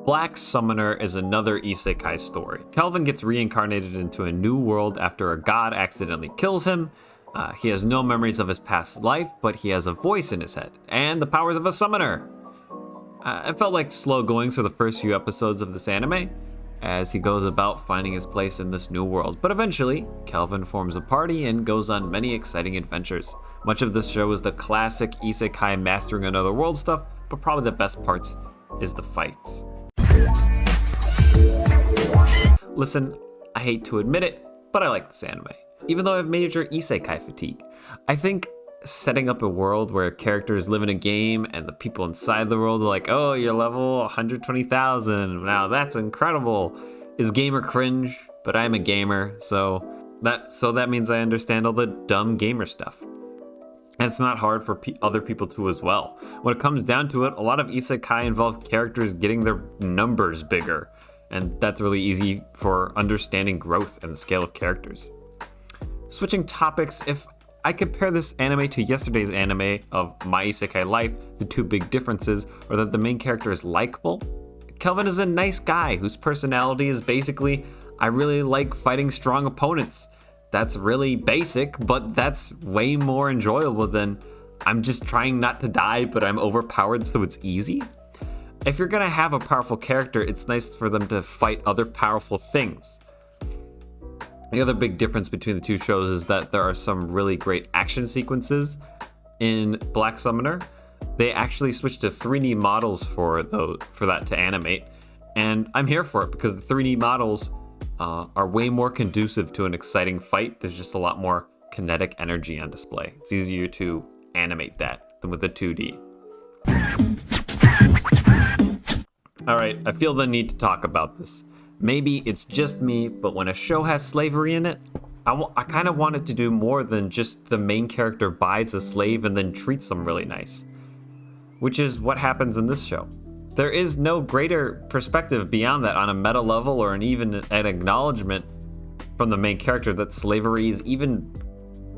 Black Summoner is another isekai story. Kelvin gets reincarnated into a new world after a god accidentally kills him. He has no memories of his past life, but he has a voice in his head and the powers of a summoner. It felt like slow going for the first few episodes of this anime, as he goes about finding his place in this new world. But eventually, Kelvin forms a party and goes on many exciting adventures. Much of this show is the classic isekai mastering another world stuff, but probably the best parts is the fights. Listen, I hate to admit it, but I like this anime. Even though I have major isekai fatigue, I think setting up a world where characters live in a game and the people inside the world are like, oh, you're level 120,000, now that's incredible, is gamer cringe, but I'm a gamer, so that means I understand all the dumb gamer stuff. And it's not hard for other people to as well. When it comes down to it, a lot of isekai involve characters getting their numbers bigger, and that's really easy for understanding growth and the scale of characters. Switching topics, if I compare this anime to yesterday's anime of My Isekai Life, the two big differences are that the main character is likable. Kelvin is a nice guy whose personality is basically, I really like fighting strong opponents. That's really basic, but that's way more enjoyable than I'm just trying not to die, but I'm overpowered so it's easy. If you're gonna have a powerful character, it's nice for them to fight other powerful things. The other big difference between the two shows is that there are some really great action sequences in Black Summoner. They actually switched to 3D models for that to animate, and I'm here for it because the 3D models are way more conducive to an exciting fight. There's just a lot more kinetic energy on display. It's easier to animate that than with the 2D. Alright, I feel the need to talk about this. Maybe it's just me, but when a show has slavery in it, I kind of want it to do more than just the main character buys a slave and then treats them really nice. Which is what happens in this show. There is no greater perspective beyond that on a meta level or even an acknowledgement from the main character that slavery is even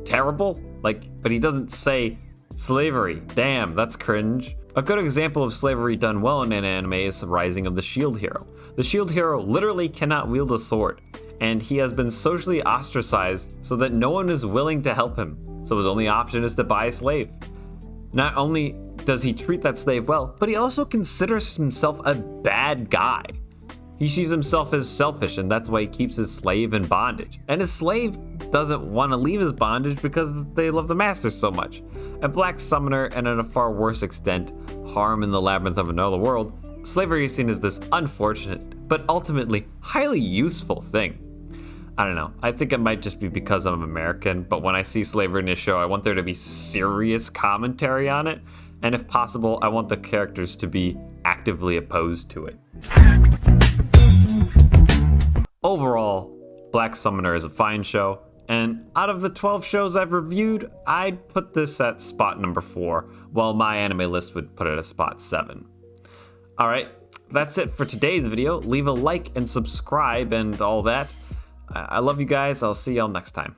terrible. But he doesn't say, slavery, damn, that's cringe. A good example of slavery done well in an anime is the Rising of the Shield Hero. The Shield Hero literally cannot wield a sword, and he has been socially ostracized so that no one is willing to help him, so his only option is to buy a slave. Not only does he treat that slave well, but he also considers himself a bad guy. He sees himself as selfish, and that's why he keeps his slave in bondage. And his slave doesn't want to leave his bondage because they love the master so much. And Black Summoner, and at a far worse extent, Harm in the Labyrinth of Another World, slavery is seen as this unfortunate, but ultimately highly useful thing. I don't know, I think it might just be because I'm American, but when I see slavery in a show, I want there to be serious commentary on it, and if possible, I want the characters to be actively opposed to it. Overall, Black Summoner is a fine show, and out of the 12 shows I've reviewed, I'd put this at spot number 4, while my anime list would put it at spot 7. Alright, that's it for today's video. Leave a like and subscribe and all that. I love you guys. I'll see y'all next time.